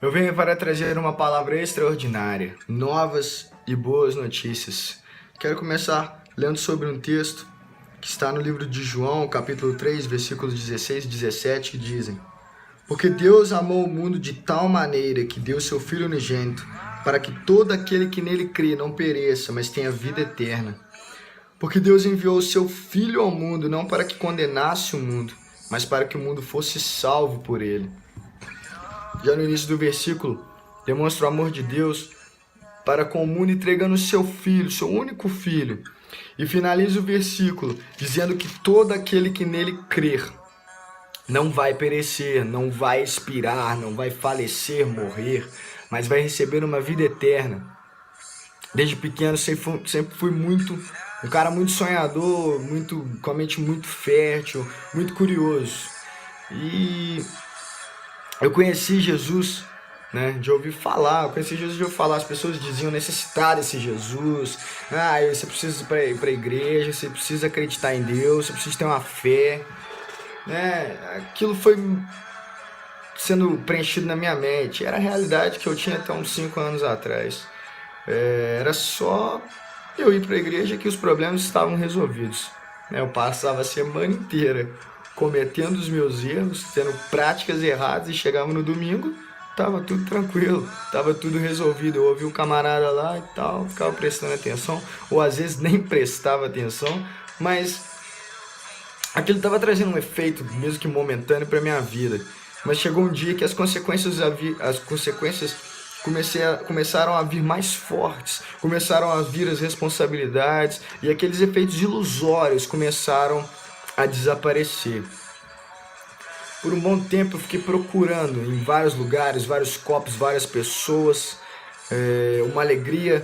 Eu venho para trazer uma palavra extraordinária, novas e boas notícias. Quero começar lendo sobre um texto que está no livro de João, capítulo 3, versículos 16 e 17, que dizem: Porque Deus amou o mundo de tal maneira que deu seu Filho unigênito, para que todo aquele que nele crê não pereça, mas tenha vida eterna. Porque Deus enviou o seu Filho ao mundo, não para que condenasse o mundo, mas para que o mundo fosse salvo por ele. Já no início do versículo, demonstra o amor de Deus para com o mundo, entregando o seu Filho, seu único Filho. E finaliza o versículo dizendo que todo aquele que nele crer não vai perecer, não vai expirar, não vai falecer, morrer, mas vai receber uma vida eterna. Desde pequeno sempre fui um cara muito sonhador, com a mente muito fértil, muito curioso. E eu conheci Jesus, né, de ouvir falar, as pessoas diziam necessitar desse Jesus, você precisa ir para a igreja, você precisa acreditar em Deus, você precisa ter uma fé, né, aquilo foi sendo preenchido na minha mente, era a realidade que eu tinha até uns 5 anos atrás, era só eu ir para a igreja que os problemas estavam resolvidos, né, eu passava a semana inteira cometendo os meus erros, tendo práticas erradas e chegava no domingo, tava tudo tranquilo, tava tudo resolvido. Eu ouvia o camarada lá e tal, ficava prestando atenção, ou às vezes nem prestava atenção, mas aquilo tava trazendo um efeito, mesmo que momentâneo, para minha vida. Mas chegou um dia que as consequências começaram a vir mais fortes, começaram a vir as responsabilidades e aqueles efeitos ilusórios começaram a desaparecer. Por um bom tempo eu fiquei procurando em vários lugares, vários copos, várias pessoas, uma alegria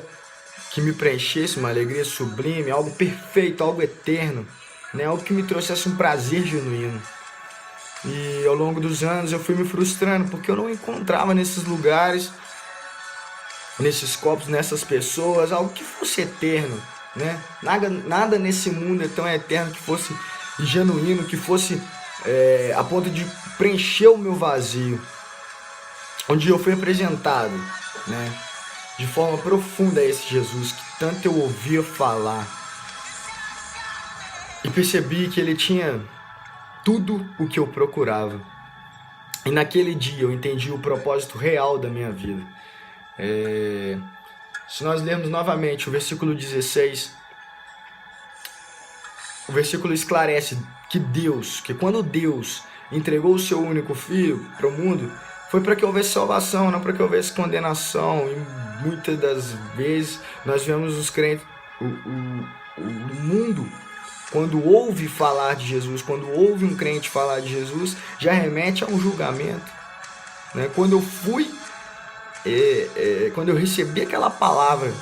que me preenchesse, uma alegria sublime, algo perfeito, algo eterno, né? Algo que me trouxesse um prazer genuíno. E ao longo dos anos eu fui me frustrando porque eu não encontrava nesses lugares, nesses copos, nessas pessoas, algo que fosse eterno, né? Nada nesse mundo é tão eterno que fosse genuíno, que fosse a ponto de preencher o meu vazio. Onde eu fui apresentado, né, de forma profunda a esse Jesus que tanto eu ouvia falar. E percebi que ele tinha tudo o que eu procurava. E naquele dia eu entendi o propósito real da minha vida. Se nós lermos novamente o versículo 16, o versículo esclarece que quando Deus entregou o seu único filho para o mundo, foi para que houvesse salvação, não para que houvesse condenação. E muitas das vezes nós vemos os crentes, o mundo, quando ouve falar de Jesus, quando ouve um crente falar de Jesus, já remete a um julgamento, né? Quando eu recebi aquela palavra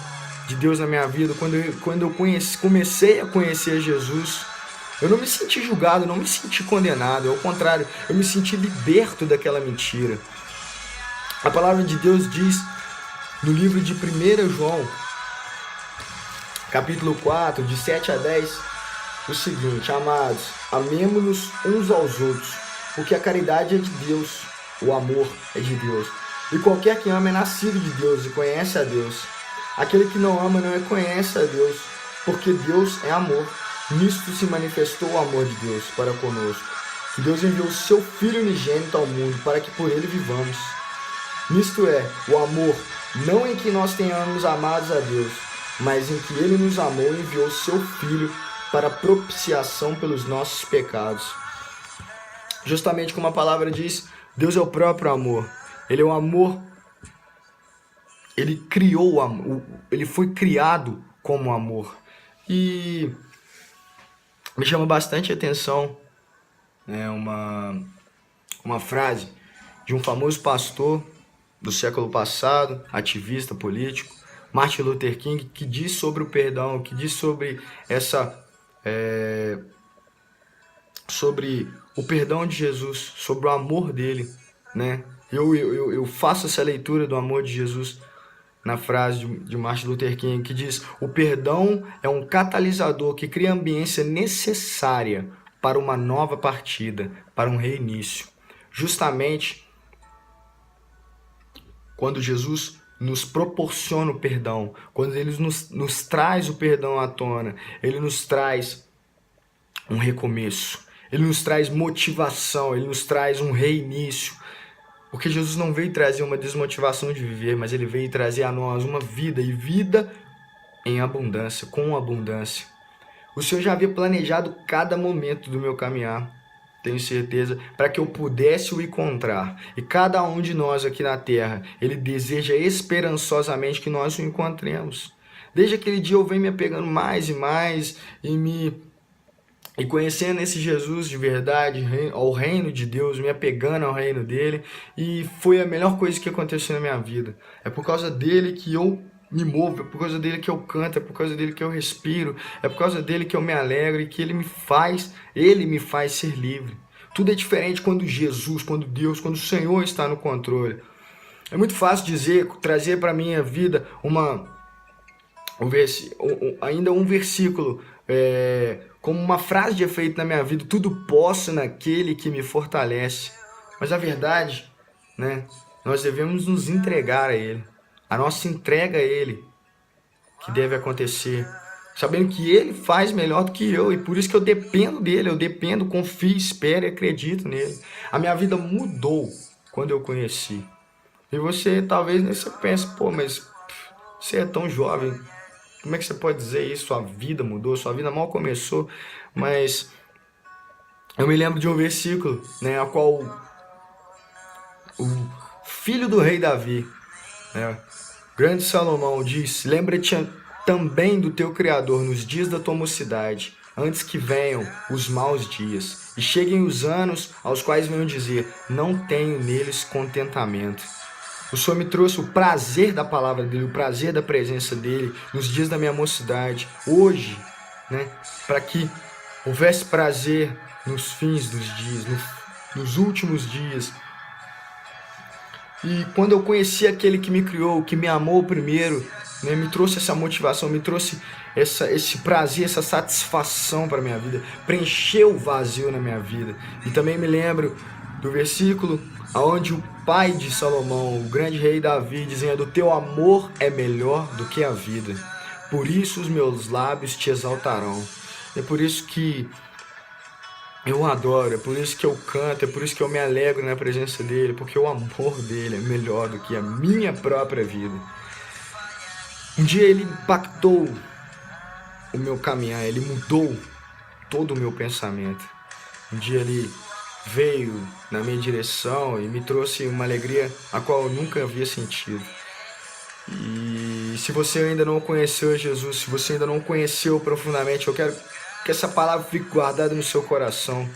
de Deus na minha vida, quando eu comecei a conhecer Jesus, eu não me senti julgado, não me senti condenado, ao contrário, eu me senti liberto daquela mentira. A palavra de Deus diz no livro de 1 João, capítulo 4, de 7 a 10, o seguinte: Amados, amemo-nos uns aos outros, porque a caridade é de Deus, o amor é de Deus. E qualquer que ama é nascido de Deus e conhece a Deus. Aquele que não ama não conhece a Deus, porque Deus é amor. Nisto se manifestou o amor de Deus para conosco, que Deus enviou o seu Filho unigênito ao mundo para que por ele vivamos. Nisto é, o amor, não em que nós tenhamos amados a Deus, mas em que ele nos amou e enviou o seu Filho para propiciação pelos nossos pecados. Justamente como a palavra diz, Deus é o próprio amor. Ele é o amor. Ele criou o amor. Ele foi criado como amor. E me chama bastante atenção, né, uma frase de um famoso pastor do século passado, ativista político, Martin Luther King, que diz sobre o perdão, que diz sobre sobre o perdão de Jesus, sobre o amor dele, né? Eu faço essa leitura do amor de Jesus na frase de Martin Luther King, que diz: o perdão é um catalisador que cria a ambiência necessária para uma nova partida, para um reinício. Justamente quando Jesus nos proporciona o perdão, quando Ele nos traz o perdão à tona, Ele nos traz um recomeço, Ele nos traz motivação, Ele nos traz um reinício. Porque Jesus não veio trazer uma desmotivação de viver, mas Ele veio trazer a nós uma vida, e vida em abundância, com abundância. O Senhor já havia planejado cada momento do meu caminhar, tenho certeza, para que eu pudesse o encontrar. E cada um de nós aqui na terra, Ele deseja esperançosamente que nós o encontremos. Desde aquele dia eu venho me apegando mais e mais e conhecendo esse Jesus de verdade, ao reino de Deus, me apegando ao reino dele, e foi a melhor coisa que aconteceu na minha vida. É por causa dele que eu me movo, é por causa dele que eu canto, é por causa dele que eu respiro, é por causa dele que eu me alegro e que ele me faz ser livre. Tudo é diferente quando Jesus, quando Deus, quando o Senhor está no controle. É muito fácil trazer para a minha vida ainda um versículo, como uma frase de efeito na minha vida: tudo posso naquele que me fortalece. Mas a verdade, né, nós devemos nos entregar a Ele. A nossa entrega a Ele que deve acontecer, sabendo que Ele faz melhor do que eu, e por isso que eu dependo dEle, eu dependo, confio, espero e acredito nele. A minha vida mudou quando eu conheci. E você talvez você pense, pô, mas você é tão jovem, como é que você pode dizer isso? Sua vida mudou, sua vida mal começou. Mas eu me lembro de um versículo, né, a qual o filho do rei Davi, né, grande Salomão, diz: lembra-te também do teu Criador nos dias da tua mocidade, antes que venham os maus dias, e cheguem os anos aos quais venham dizer: não tenho neles contentamento. O Senhor me trouxe o prazer da palavra dele, o prazer da presença dele nos dias da minha mocidade, hoje, né, para que houvesse prazer nos fins dos dias, nos últimos dias. E quando eu conheci aquele que me criou, que me amou primeiro, né, me trouxe essa motivação, me trouxe esse prazer, essa satisfação para a minha vida, preencheu o vazio na minha vida. E também me lembro do versículo onde o pai de Salomão, o grande rei Davi, dizendo: teu amor é melhor do que a vida, por isso os meus lábios te exaltarão. É por isso que eu adoro, é por isso que eu canto, é por isso que eu me alegro na presença dele, porque o amor dele é melhor do que a minha própria vida. Um dia ele impactou o meu caminhar, ele mudou todo o meu pensamento. Um dia ele veio na minha direção e me trouxe uma alegria a qual eu nunca havia sentido. E se você ainda não conheceu Jesus, se você ainda não conheceu profundamente, eu quero que essa palavra fique guardada no seu coração,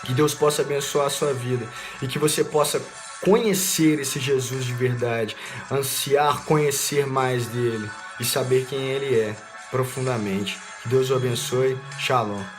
que Deus possa abençoar a sua vida e que você possa conhecer esse Jesus de verdade, ansiar conhecer mais dele e saber quem ele é profundamente. Que Deus o abençoe. Shalom.